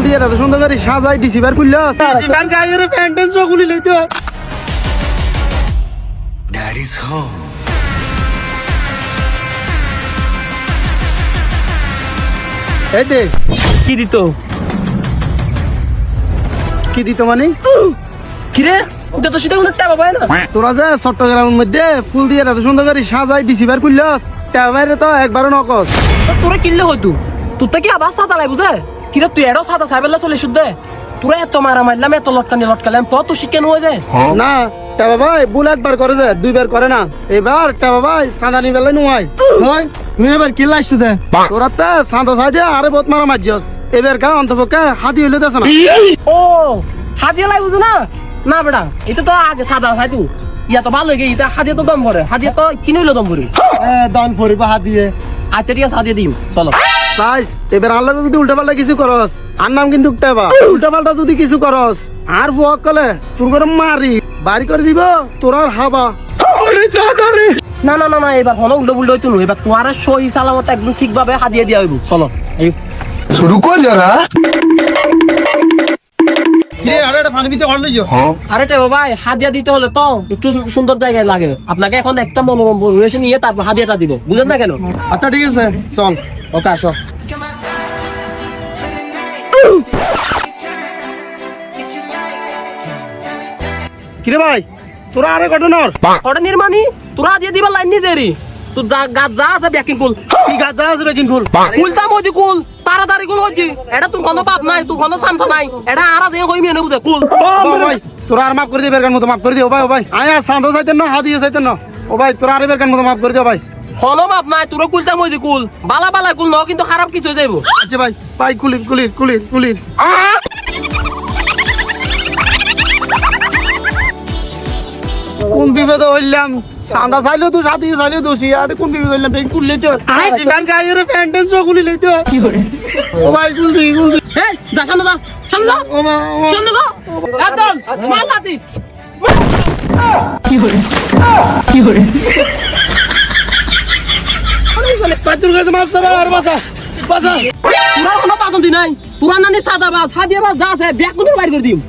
দিয়ে এত সুন্দর করে সাজাই দিছি বার করল ডিসিবার গায়ের প্যান্টেন চগুলি লইতো Daddy's home. এই দে কি দিত মানে কিরে ওটা তো সেটা কোনো টাকা পায় না তোরা যে চট্টগ্রামের মধ্যে ফুল দিয়ে এত সুন্দর করে সাজাই ডিসিবার করল টাইমারে তো একবারও নকস তোরা কিনলে হয়তো তোর কি আবার সাদা লাই বুঝে কিরে তুই এরও সাদা সাইবেলা চলে শুদ্ধে তোরা এত মারা মারলাম এত লটকালাম তো শিক্ষা হয়ে যায় না টাবা ভাই ভুল একবার করে যে দুইবার করে না এবার টাবা ভাই সাদা নিবেলে নুয়াই হয় তুমি এবার কি লাইছ দে তোরা তো সাদা সাজে আরে বহুত মারা মারছস এবার কা অন্তপক্ষে হাতি হইলে দেছ না ও হাদিয়া লাই বুঝে না না বেটা এটা তো আগে সাদা হয় তুই ইয়া তো ভালো গে এটা হাদিয়া তো দম ভরে হাদিয়া তো কিনে হইলো দম ভরে দান ফরিবা হাতিয়ে আচ্ছা ঠিক আছে হাদিয়া দিম চলো সাইজ এবার আল্লাহ যদি উল্টা পাল্টা কিছু করস আর নাম কিন্তু টাবা উল্টা পাল্টা যদি কিছু করস আর ফুয়াক কলে তোর করে মারি বাড়ি করে দিব তোর আর হাবা না না না না এবার হলো উল্টো উল্টো হইতো না এবার তোমার সহি সালামত একদম ঠিকভাবে হাদিয়া দিয়া হইব চলো এই रुको जरा কিরে আরে এটা পানি ভিতরে হল আরে তে ভাই হাদিয়া দিতে হলে তো একটু সুন্দর জায়গায় লাগে আপনাকে এখন একটা মনোরম পরিবেশে নিয়ে তারপর হাদিয়াটা দিব বুঝেন না কেন আচ্ছা ঠিক আছে চল ওকে আসো কিরে ভাই তোরা আরে ঘটনার ওটা নির্মাণী তোরা হাদিয়া দিবার লাইন নিয়ে দেরি তুই গাছ যা আছে ব্যাকিং কুল কি গাছ আসবে কিন্তু কুলটা মজি কুল তাড়াতাড়ি কুল হচ্ছে এটা তোর কোনো পাপ নাই তোর কোনো শান্ত নাই এটা আরা যে হই মেনে বুঝে কুল ভাই তোরা আর মাফ করে দিবে এর মতো মাফ করে দিও ভাই ও ভাই আয়া সান্দা চাইতেন না হাদিয়ে চাইতেন না ও ভাই তোরা আর এর মতো মাফ করে দিও ভাই কোনো পাপ নাই তোর কুলটা মজি কুল বালা বালা কুল ন কিন্তু খারাপ কিছু হয়ে যাইবো আচ্ছা ভাই ভাই কুলির কোন বিপদ হইলাম সান্দা চাইলেও তো সাথে চাইলেও দোষী আর কোন বিপদ হইলাম ব্যাংক খুললে তো এখান গায়ের প্যান্টেন চগুলি লইতো ও ভাই কুলদি এই যা সামনে যা সামনে যা ও মা সামনে যা একদম মালাতি পাঁচুর কাছে মাপ চাবা আর বাসা তোরা কোনো পাসন্দি নাই তোরা নানি সাদা বাস হাদিয়া বাস যা আছে ব্যাগ কোন বাইর করে দিম